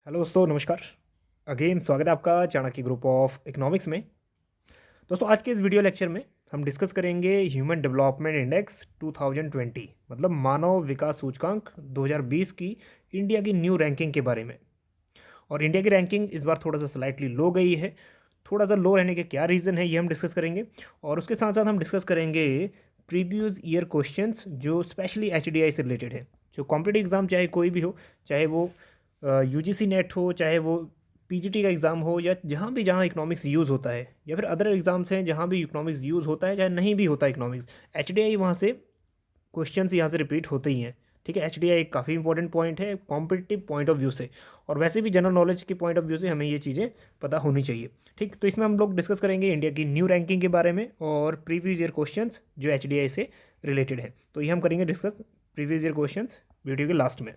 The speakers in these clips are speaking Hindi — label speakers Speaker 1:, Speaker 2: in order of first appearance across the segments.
Speaker 1: हेलो दोस्तों, नमस्कार। अगेन स्वागत है आपका चाणक्य ग्रुप ऑफ इकोनॉमिक्स में। दोस्तों, आज के इस वीडियो लेक्चर में हम डिस्कस करेंगे ह्यूमन डेवलपमेंट इंडेक्स 2020, मतलब मानव विकास सूचकांक 2020 की इंडिया की न्यू रैंकिंग के बारे में। और इंडिया की रैंकिंग इस बार थोड़ा सा स्लाइटली लो गई है। थोड़ा सा लो रहने के क्या रीज़न है, ये हम डिस्कस करेंगे। और उसके साथ साथ हम डिस्कस करेंगे प्रीवियस ईयर क्वेश्चंस जो स्पेशली एचडीआई से रिलेटेड है। जो कॉम्पिटिटिव एग्ज़ाम चाहे कोई भी हो, चाहे वो यूजीसी नेट हो, चाहे वो पीजीटी का एग्ज़ाम हो, या जहाँ इकोनॉमिक्स यूज़ होता है, या फिर अदर एग्ज़ाम्स हैं जहाँ भी इकोनॉमिक्स यूज़ होता है, चाहे नहीं भी होता इकोनॉमिक्स, एचडीआई वहाँ से क्वेश्चंस यहाँ से रिपीट होते ही हैं। ठीक है, एचडीआई एक काफ़ी इंपॉर्टेंट पॉइंट है कॉम्पिटिटिव पॉइंट ऑफ व्यू से, और वैसे भी जनरल नॉलेज के पॉइंट ऑफ व्यू से हमें ये चीज़ें पता होनी चाहिए। ठीक, तो इसमें हम लोग डिस्कस करेंगे इंडिया की न्यू रैंकिंग के बारे में और प्रीवियस ईयर क्वेश्चंस जो एचडीआई से रिलेटेड है। तो ये हम करेंगे discuss previous year questions video के लास्ट में।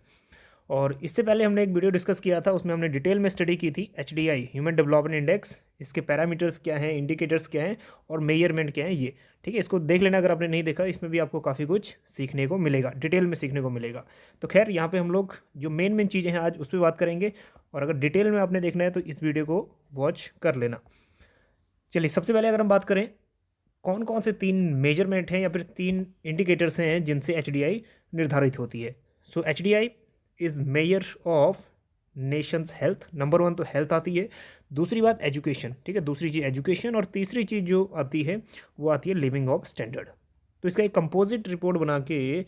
Speaker 1: और इससे पहले हमने एक वीडियो डिस्कस किया था, उसमें हमने डिटेल में स्टडी की थी एचडीआई ह्यूमन डेवलपमेंट इंडेक्स, इसके पैरामीटर्स क्या हैं, इंडिकेटर्स क्या हैं और मेजरमेंट क्या हैं ये। ठीक है, इसको देख लेना अगर आपने नहीं देखा। इसमें भी आपको काफ़ी कुछ सीखने को मिलेगा, डिटेल में सीखने को मिलेगा। तो खैर, यहाँ पे हम लोग जो मेन मेन चीज़ें हैं आज उस पर बात करेंगे, और अगर डिटेल में आपने देखना है तो इस वीडियो को वॉच कर लेना। चलिए, सबसे पहले अगर हम बात करें कौन कौन से 3 मेजरमेंट हैं या फिर 3 इंडिकेटर्स हैं जिनसे एचडीआई निर्धारित होती है। So HDI is measure of nations health. Number 1 तो हेल्थ आती है, दूसरी बात एजुकेशन। ठीक है, दूसरी चीज़ एजुकेशन, और तीसरी चीज़ जो आती है वो आती है लिविंग ऑफ स्टैंडर्ड। तो इसका एक कंपोजिट रिपोर्ट बना के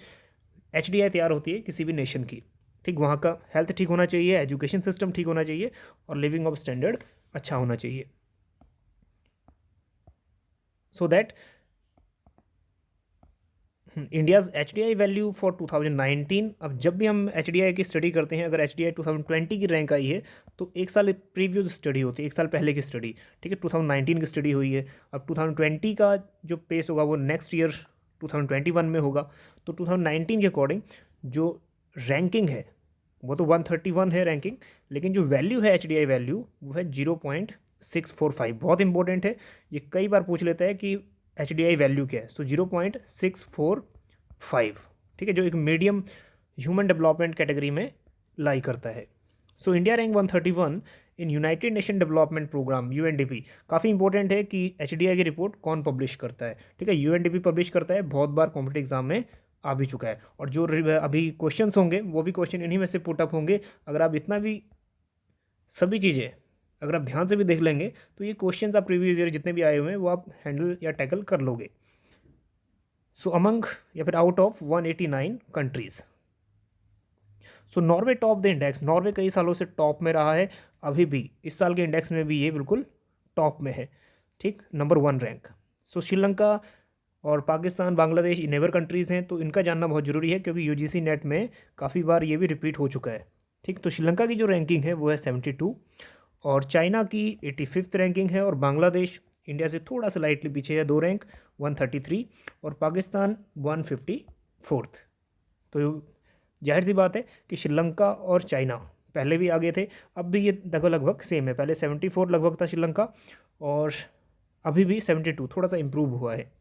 Speaker 1: एचडीआई तैयार होती है किसी भी नेशन की। ठीक, वहाँ का हेल्थ ठीक होना चाहिए, एजुकेशन सिस्टम ठीक होना चाहिए, और लिविंग ऑफ स्टैंडर्ड अच्छा होना चाहिए, so that India's H D I value for 2019। अब जब भी हम एच डी आई की स्टडी करते हैं, अगर एच डी आई 2020 की रैंक आई है तो एक साल प्रीवियस स्टडी होती है, एक साल पहले की स्टडी। ठीक है, 2019 की स्टडी हुई है, अब 2020 का जो पेस होगा वो नेक्स्ट ईयर 2021 में होगा। तो 2019 के अकॉर्डिंग जो रैंकिंग है वो तो 131 है रैंकिंग, लेकिन जो वैल्यू है एच डी आई वैल्यू वो है 0.645। बहुत इंपॉर्टेंट है, ये कई बार पूछ लेता है कि एच डी आई वैल्यू क्या है। सो 0.645। ठीक है, जो एक मीडियम ह्यूमन डेवलपमेंट कैटेगरी में लाई करता है। So India rank 131 in United Nation Development Programme UNDP. काफ़ी इंपॉर्टेंट है कि एचडीआई की रिपोर्ट कौन पब्लिश करता है। ठीक है, यूएनडीपी पब्लिश करता है, बहुत बार कॉम्पिटिटिव एग्जाम में आ भी चुका है। और जो अभी क्वेश्चंस होंगे वो भी क्वेश्चन इन्हीं में से पुट अप होंगे। अगर आप इतना भी सभी चीज़ें अगर आप ध्यान से भी देख लेंगे तो ये क्वेश्चंस आप प्रीवियस ईयर जितने भी आए हुए हैं वो आप हैंडल या टैकल कर लोगे। सो अमंग या फिर out of 189 countries, so Norway top the index. Norway कई सालों से टॉप में रहा है, अभी भी इस साल के इंडेक्स में भी ये बिल्कुल टॉप में है। ठीक, नंबर 1 रैंक। सो श्रीलंका और पाकिस्तान, बांग्लादेश नेबर कंट्रीज़ हैं, तो इनका जानना बहुत ज़रूरी है क्योंकि यूजीसी नेट में काफ़ी बार ये भी रिपीट हो चुका है। ठीक, तो श्रीलंका की जो रैंकिंग है वो है 72, और चाइना की 85th रैंकिंग है, और बांग्लादेश इंडिया से थोड़ा सा लाइटली पीछे है 2 रैंक 133, और पाकिस्तान 154th। तो जाहिर सी बात है कि श्रीलंका और चाइना पहले भी आगे थे, अब भी ये लगभग सेम है। पहले 74 लगभग था श्रीलंका, और अभी भी 72, थोड़ा सा इम्प्रूव हुआ है।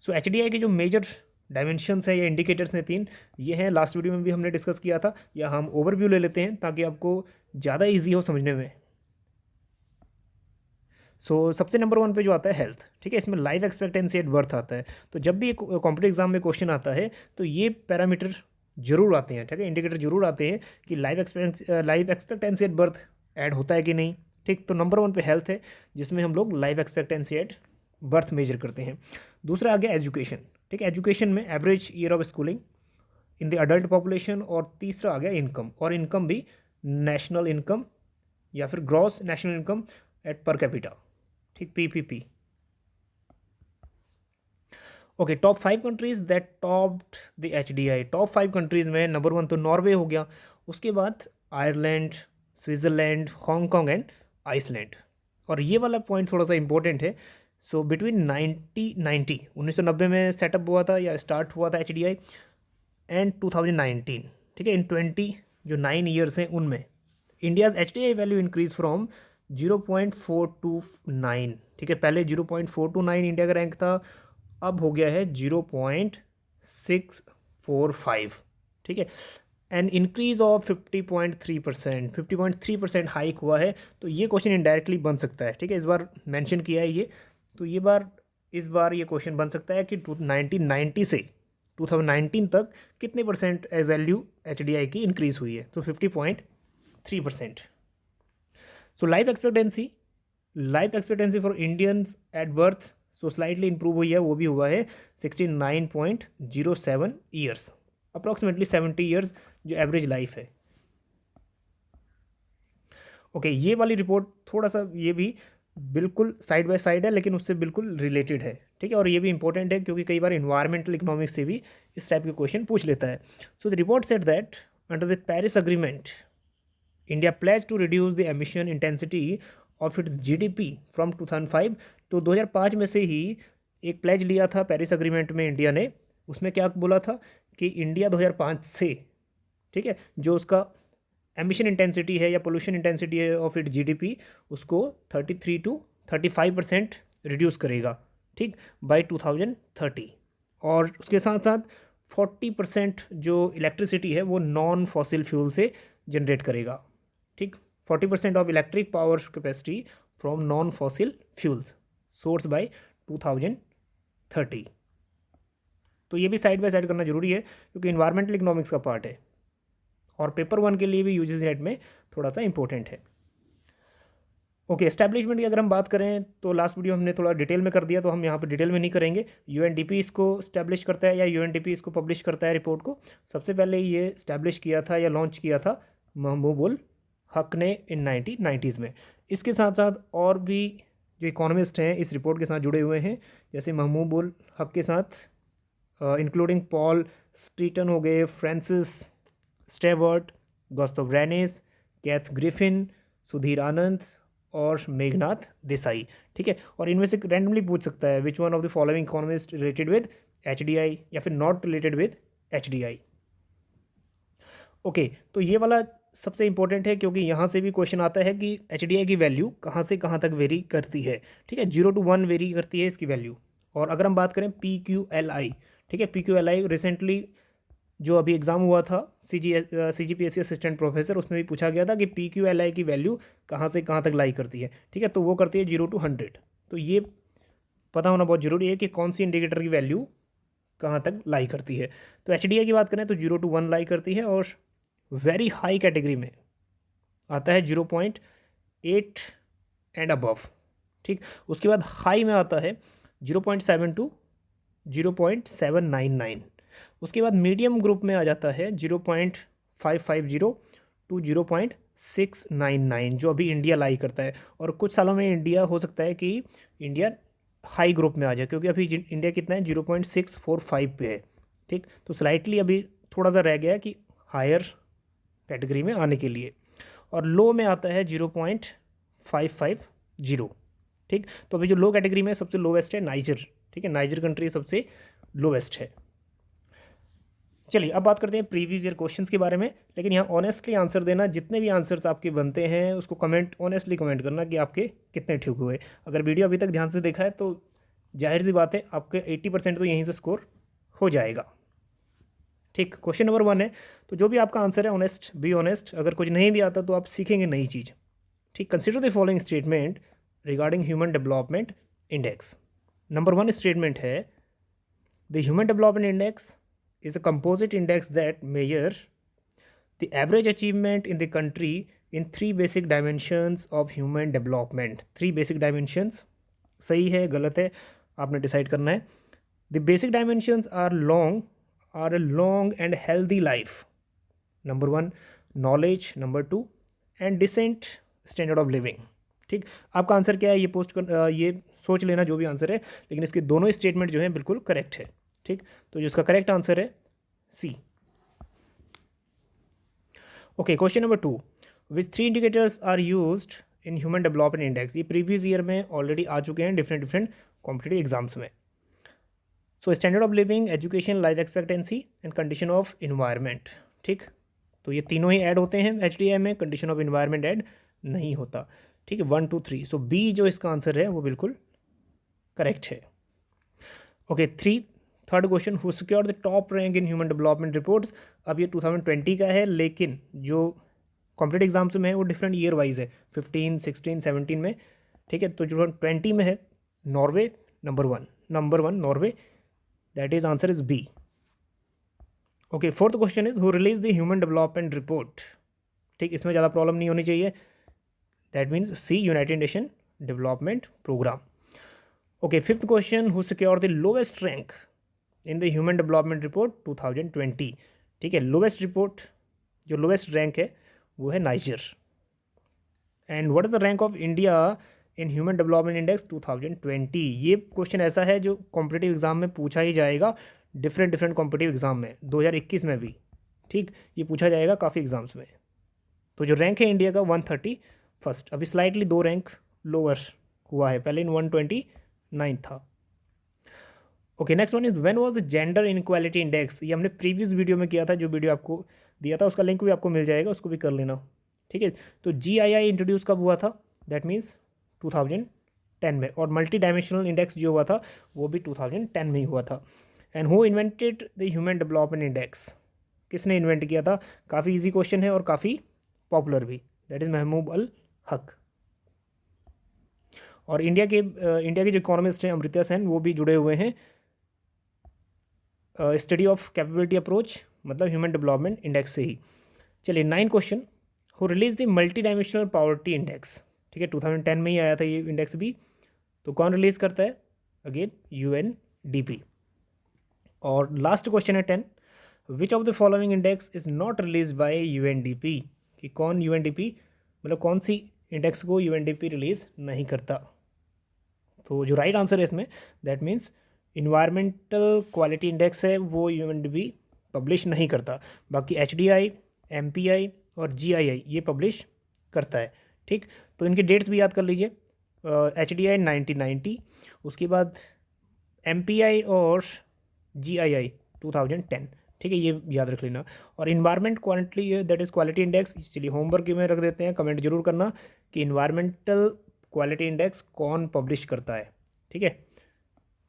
Speaker 1: सो एच डी आई के जो मेजर डायमेंशंस हैं या इंडिकेटर्स हैं 3, ये हैं, लास्ट वीडियो में भी हमने डिस्कस किया था, या हम ओवरव्यू ले लेते हैं ताकि आपको ज़्यादा ईजी हो समझने में। सबसे नंबर 1 पे जो आता है हेल्थ। ठीक है, इसमें लाइफ एक्सपेक्टेंसी एट बर्थ आता है। तो जब भी एक कॉम्पिटिटिव एग्जाम में क्वेश्चन आता है तो ये पैरामीटर जरूर आते हैं। ठीक है, इंडिकेटर जरूर आते हैं कि life expectancy at birth add होता है कि नहीं। ठीक, तो नंबर 1 पे हेल्थ है, जिसमें हम लोग life expectancy at birth measure करते हैं। दूसरा आ गया एजुकेशन। ठीक है, एजुकेशन में average year of schooling in the adult population, और तीसरा आ गया इनकम, और इनकम भी नेशनल इनकम या फिर gross national income at per capita. ठीक, PPP. Okay, top 5 countries that topped the HDI. Top 5 countries में नंबर 1 तो नॉर्वे हो गया, उसके बाद Ireland, Switzerland, Hong Kong and Iceland. और ये वाला पॉइंट थोड़ा सा इंपॉर्टेंट है। सो बिटवीन 1990 में सेटअप हुआ था या स्टार्ट हुआ था एचडीआई, एंड 2019। ठीक है, इन 20 जो 9 ईयर्स हैं उनमें India's H D I value increase from 0.429। ठीक है, पहले 0.429 इंडिया का रैंक था, अब हो गया है 0.645। ठीक है, एन इंक्रीज ऑफ 50.3%, 50.3% हाइक हुआ है। तो ये क्वेश्चन इनडायरेक्टली बन सकता है, ठीक है, इस बार मेंशन किया है ये। तो इस बार ये क्वेश्चन बन सकता है कि 1990 से 2019 तक कितने परसेंट वैल्यू HDI की इंक्रीज हुई है। तो 50.3%। So life expectancy for Indians at birth so slightly improve हुई है, वो भी हुआ है 69.07 ईयर्स, अप्रॉक्सीमेटली 70 ईयर्स जो एवरेज लाइफ है। ओके, ये वाली रिपोर्ट थोड़ा सा ये भी बिल्कुल साइड बाय साइड है, लेकिन उससे बिल्कुल रिलेटेड है, ठीक है, और ये भी इंपॉर्टेंट है क्योंकि कई बार इन्वायरमेंटल इकोनॉमिक्स से भी इस टाइप के क्वेश्चन पूछ लेता है। So the report said that under the Paris agreement India pledge to reduce the emission intensity of its GDP from 2005। तो 2005 में से ही एक प्लेज लिया था पेरिस अग्रीमेंट में इंडिया ने। उसमें क्या बोला था कि इंडिया 2005 से, ठीक है, जो उसका एमिशन इंटेंसिटी है या पोल्यूशन इंटेंसिटी है ऑफ इट GDP, उसको 33 to 35% रिड्यूस करेगा, ठीक, बाय 2030। और उसके साथ साथ 40% जो इलेक्ट्रिसिटी है वो नॉन फॉसिल फ्यूल से जनरेट करेगा, ठीक, 40% of electric power capacity from non fossil fuels source by 2030। तो ये भी साइड बाय साइड करना जरूरी है क्योंकि इन्वायरमेंटल इकोनॉमिक्स का पार्ट है और पेपर 1 के लिए भी UGC नेट में थोड़ा सा इंपॉर्टेंट है। ओके, एस्टैब्लिशमेंट की अगर हम बात करें तो लास्ट वीडियो हमने थोड़ा डिटेल में कर दिया, तो हम यहाँ पर डिटेल में नहीं करेंगे। UNDP इसको स्टैब्लिश करता है या UNDP इसको पब्लिश करता है रिपोर्ट को। सबसे पहले ये स्टैब्लिश किया था या लॉन्च किया था महमूबुल हक ने इन 1990s में। इसके साथ साथ और भी जो इकोनॉमिस्ट हैं इस रिपोर्ट के साथ जुड़े हुए हैं, जैसे महमूबुल हक के साथ इंक्लूडिंग पॉल स्ट्रीटन हो गए, Francis Stewart, Gustav Ranis, Keith Griffin, Sudhir Anand और मेघनाथ देसाई, ठीक है। और इनमें से रैंडमली पूछ सकता है which one of the following economist related with HDI या फिर not related with HDI। Okay, तो ये वाला सबसे इंपॉर्टेंट है क्योंकि यहाँ से भी क्वेश्चन आता है कि HDI की वैल्यू कहाँ से कहाँ तक वेरी करती है, ठीक है, 0 to 1 वेरी करती है इसकी वैल्यू। और अगर हम बात करें PQLI, ठीक है, PQLI रिसेंटली जो अभी एग्ज़ाम हुआ था CGPSC असिस्टेंट प्रोफेसर, उसमें भी पूछा गया था कि PQLI की वैल्यू कहाँ से कहाँ तक लाई करती है, ठीक है, तो वो करती है 0 to 100। तो ये पता होना बहुत ज़रूरी है कि कौन सी इंडिकेटर की वैल्यू कहाँ तक लाई करती है। तो HDI की बात करें तो 0 to 1 लाई करती है और वेरी हाई कैटेगरी में आता है 0.8 एंड अबव, ठीक। उसके बाद हाई में आता है 0.7 to 0.799। उसके बाद मीडियम ग्रुप में आ जाता है 0.550 टू 0.699 जो अभी इंडिया लाई करता है। और कुछ सालों में इंडिया हो सकता है कि इंडिया हाई ग्रुप में आ जाए क्योंकि अभी इंडिया कितना है 0.645 पे है, ठीक। तो स्लाइटली अभी थोड़ा सा रह गया है कि हायर कैटेगरी में आने के लिए। और लो में आता है 0.550, ठीक। तो अभी जो लो कैटेगरी में सबसे लोवेस्ट है नाइजर, ठीक है, नाइजर कंट्री सबसे लोवेस्ट है। चलिए अब बात करते हैं प्रीवियस ईयर क्वेश्चंस के बारे में, लेकिन यहाँ ऑनेस्टली आंसर देना, जितने भी आंसर्स आपके बनते हैं उसको ऑनेस्टली कमेंट करना कि आपके कितने ठीक हुए। अगर वीडियो अभी तक ध्यान से देखा है तो जाहिर सी बात है आपके 80% तो यहीं से स्कोर हो जाएगा, ठीक। क्वेश्चन नंबर 1 है, तो जो भी आपका आंसर है ऑनेस्ट, बी ऑनेस्ट। अगर कुछ नहीं भी आता तो आप सीखेंगे नई चीज़, ठीक। Consider the following statement regarding human development index. Number 1 statement है the human development index is a composite index that measures the average achievement in the country in 3 basic dimensions of human development। 3 basic dimensions, सही है गलत है आपने डिसाइड करना है। The basic dimensions are a long and healthy life, number 1, knowledge, number 2, and decent standard of living, ठीक। आपका आंसर क्या है ये सोच लेना जो भी आंसर है, लेकिन इसके दोनों स्टेटमेंट जो हैं बिल्कुल करेक्ट है, ठीक। तो जिसका करेक्ट आंसर है C। Okay, question number 2, which 3 indicators are used in human development index. ये प्रीवियस ईयर में ऑलरेडी आ चुके हैं डिफरेंट कॉम्पिटिटिव एग्जाम्स में। So standard of living, education, life expectancy and condition of environment, ठीक। तो ये तीनों ही ऐड होते हैं HDI में, कंडीशन ऑफ इन्वायरमेंट ऐड नहीं होता, ठीक है। 1 2 3, सो B जो इसका आंसर है वो बिल्कुल करेक्ट है। Okay, third question, who secured the top rank in human development reports. अब ये 2020 का है, लेकिन जो कॉम्पिटेटिव एग्जाम्स में है वो डिफरेंट ईयर वाइज है, 15, 16, 17 में। ठीक है, तो जो 20 में है, Norway number one Norway, that is answer is B. Okay, fourth question is who release the human development report. ठीक, इसमें ज़्यादा प्रॉब्लम नहीं होनी चाहिए, that means C, United Nation Development Programme. Okay, fifth question, who secure the lowest rank in the human development report 2020। ठीक है, लोवेस्ट रिपोर्ट, जो लोवेस्ट रैंक है वो है Niger. And what is the rank of India in human development index 2020। ये क्वेश्चन ऐसा है जो कॉम्पिटिटिव एग्जाम में पूछा ही जाएगा, डिफरेंट कॉम्पिटिटिव एग्जाम में, 2021 में भी। ठीक, ये पूछा जाएगा काफ़ी एग्जाम्स में। तो जो रैंक है इंडिया का 131st, अभी स्लाइटली 2 रैंक लोअर हुआ है, पहले इन 129 था। Okay, next one is when was the gender inequality index. ये हमने प्रीवियस वीडियो में किया था, जो वीडियो आपको दिया था उसका लिंक भी आपको मिल जाएगा, उसको भी कर लेना। ठीक है, तो GII इंट्रोड्यूस कब हुआ था, दैट मीन्स 2010 में। और मल्टी डायमेंशनल इंडेक्स जो हुआ था वो भी 2010 में ही हुआ था। And who invented the human development index, किसने इन्वेंट किया था। काफ़ी ईजी क्वेश्चन है और काफ़ी पॉपुलर भी, दैट इज़ महमूद अल हक। और इंडिया के जो इकोनॉमिस्ट हैं अमृत्या सेन, वो भी जुड़े हुए हैं स्टडी ऑफ कैपेबिलिटी अप्रोच, मतलब ह्यूमन डेवलपमेंट इंडेक्स से ही। चलिए 9 question, who release the multi dimensional poverty index. ठीक है, 2010 में ही आया था ये इंडेक्स भी। तो कौन रिलीज करता है, अगेन UNDP। और लास्ट क्वेश्चन है 10, which of the following index is not release by UNDP। कि कौन UNDP, मतलब कौन सी इंडेक्स को UNDP रिलीज नहीं करता। तो जो राइट आंसर है इसमें, that means environmental quality index है, वो UNDP पब्लिश नहीं करता। बाकी HDI, MPI और GII ये पब्लिश करता है। ठीक, तो इनके डेट्स भी याद कर लीजिए। HDI 1990, उसके बाद MPI और GII 2010। ठीक है, ये याद रख लेना। और environment quality, that is quality index, चलिए होमवर्क में रख देते हैं, कमेंट जरूर करना कि इन्वायरमेंटल क्वालिटी इंडेक्स कौन पब्लिश करता है। ठीक है,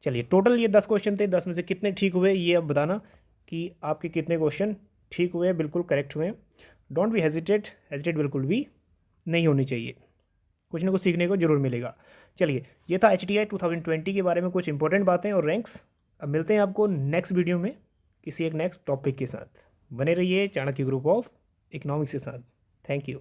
Speaker 1: चलिए टोटल ये 10 क्वेश्चन थे, 10 में से कितने ठीक हुए ये अब बताना कि आपके कितने क्वेश्चन ठीक हुए, बिल्कुल करेक्ट हुए। डोंट बी हेजिटेट बिल्कुल भी नहीं होनी चाहिए, कुछ ना कुछ सीखने को जरूर मिलेगा। चलिए, ये था HDI 2020 के बारे में कुछ इंपॉर्टेंट बातें और रैंक्स। अब मिलते हैं आपको नेक्स्ट वीडियो में किसी एक नेक्स्ट टॉपिक के साथ। बने रहिए चाणक्य ग्रुप ऑफ इकोनॉमिक्स के साथ। Thank you.